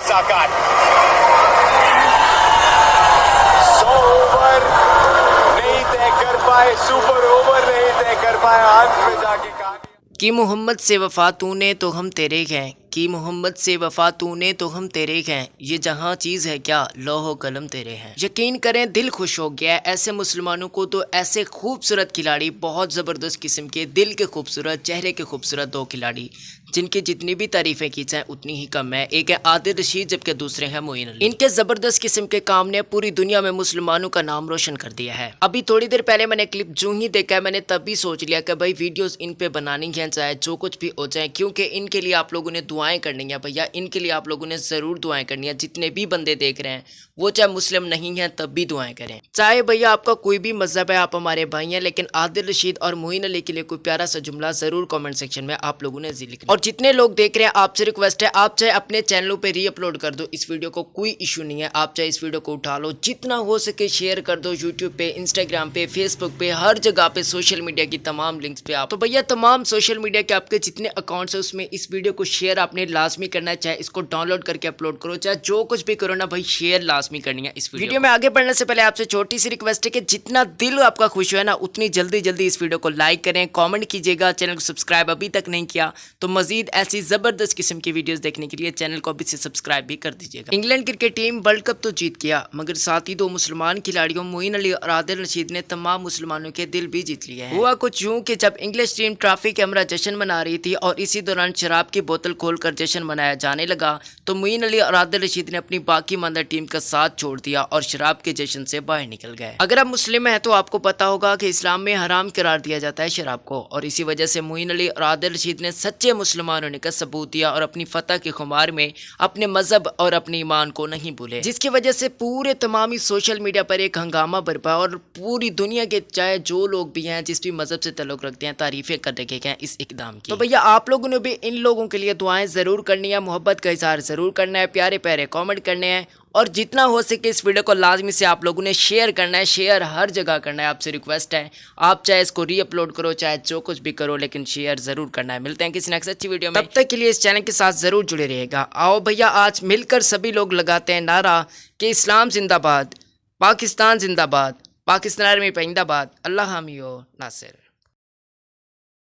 साकार 100 ओवर नहीं तय कर पाए, सुपर ओवर नहीं तय कर पाए, अंत में जाके कहानी कि मोहम्मद से वफा तूने तो हम तेरे हैं, कि मोहम्मद से वफा तूने तो हम तेरे हैं, ये जहाँ चीज़ है क्या लौह कलम तेरे हैं। यकीन करें दिल खुश हो गया ऐसे मुसलमानों को तो ऐसे खूबसूरत खिलाड़ी, बहुत ज़बरदस्त किस्म के, दिल के खूबसूरत, चेहरे के खूबसूरत दो खिलाड़ी जिनकी जितनी भी तारीफ़ें की जाएँ उतनी ही कम है। एक है आदिल रशीद जबकि दूसरे हैं मोइन अली। इनके ज़बरदस्त किस्म के काम ने पूरी दुनिया में मुसलमानों का नाम रोशन कर दिया है। अभी थोड़ी देर पहले मैंने क्लिप जो ही देखा है मैंने तभी सोच लिया कि भाई वीडियोस इन पे बनानी है चाहे जो कुछ भी हो जाए, क्योंकि इनके लिए आप लोगों ने दुआएं करनी है भैया, इनके लिए आप लोगों ने ज़रूर दुआएं करनी है। जितने भी बंदे देख रहे हैं वो चाहे मुस्लिम नहीं हैं तब भी दुआएं करें, चाहे भैया आपका कोई भी मजहब है, आप हमारे भाई हैं। लेकिन आदिल रशीद और मोइन अली के लिए कोई प्यारा सा जुमला ज़रूर कमेंट सेक्शन में आप लोगों ने लिखना। और जितने लोग देख रहे हैं आपसे रिक्वेस्ट है, आप चाहे अपने चैनलों पे री अपलोड कर दो इस वीडियो को, कोई इशू नहीं है। आप चाहे इस वीडियो को उठा लो, जितना हो सके शेयर कर दो, यूट्यूब पे, इंस्टाग्राम पे, फेसबुक पे, हर जगह पे, सोशल मीडिया की तमाम लिंक्स पे। आप तो भैया तमाम सोशल मीडिया के आपके जितने अकाउंट्स है उसमें इस वीडियो को शेयर आपने लाजमी करना है, चाहे इसको डाउनलोड करके अपलोड करो, चाहे जो कुछ भी करो ना भाई, शेयर लाजमी करनी है इस वीडियो में। आगे बढ़ने से पहले आपसे छोटी सी रिक्वेस्ट है कि जितना दिल आपका खुश हुआ है ना उतनी जल्दी जल्दी इस वीडियो को लाइक करें, कमेंट कीजिएगा, चैनल को सब्सक्राइब अभी तक नहीं किया तो मजीद ऐसी जबरदस्त किस्म की वीडियोस देखने के लिए चैनल को अभी से सब्सक्राइब भी कर दीजिएगा। England cricket team world cup तो जीत गया मगर साथ ही दो मुसलमान खिलाड़ियों मोइन अली और आदिल रशीद ने तमाम मुसलमानों के दिल भी जीत लिए हैं। हुआ कुछ यूं कि जब इंग्लिश टीम ट्रॉफी के हमरा जश्न मना रही थी और इसी दौरान शराब की बोतल खोलकर जश्न मनाया जाने लगा तो मोइन अली और आदिल रशीद ने अपनी बाकी मानदा टीम का साथ छोड़ दिया और शराब के जश्न से बाहर निकल गए। अगर आप मुस्लिम हैं तो आपको पता होगा कि इस्लाम में हराम करार दिया जाता है शराब को, और इसी वजह से मोइन अली और आदिल रशीद ने सच्चे मुसलमान होने का सबूत दिया और अपनी फतह के खुमार में अपने मजहब और अपने ईमान को नहीं भूले, जिसकी वजह से पूरे तमामी सोशल मीडिया पर एक हंगामा बरपा और पूरी दुनिया के चाहे जो लोग भी हैं जिस भी मजहब से ताल्लुक रखते हैं तारीफें कर रखे हैं इस इकदाम की। तो भैया आप लोगों ने भी इन लोगों के लिए दुआएं जरूर करनी है, मोहब्बत का इजहार जरूर करना है, प्यारे प्यारे कमेंट करने हैं और जितना हो सके इस वीडियो को लाजमी से आप लोगों ने शेयर करना है, शेयर हर जगह करना है। आपसे रिक्वेस्ट है आप चाहे इसको री अपलोड करो चाहे जो कुछ भी करो लेकिन शेयर जरूर करना है। मिलते हैं किसी नेक्स्ट अच्छी वीडियो में, तब तक के लिए इस चैनल के साथ जरूर जुड़े रहिएगा। आओ भैया आज मिलकर सभी लोग लगाते हैं नारा कि इस्लाम जिंदाबाद, पाकिस्तान जिंदाबाद, पाकिस्तान में जिंदाबाद, अल्लाह हामी हो नासिर।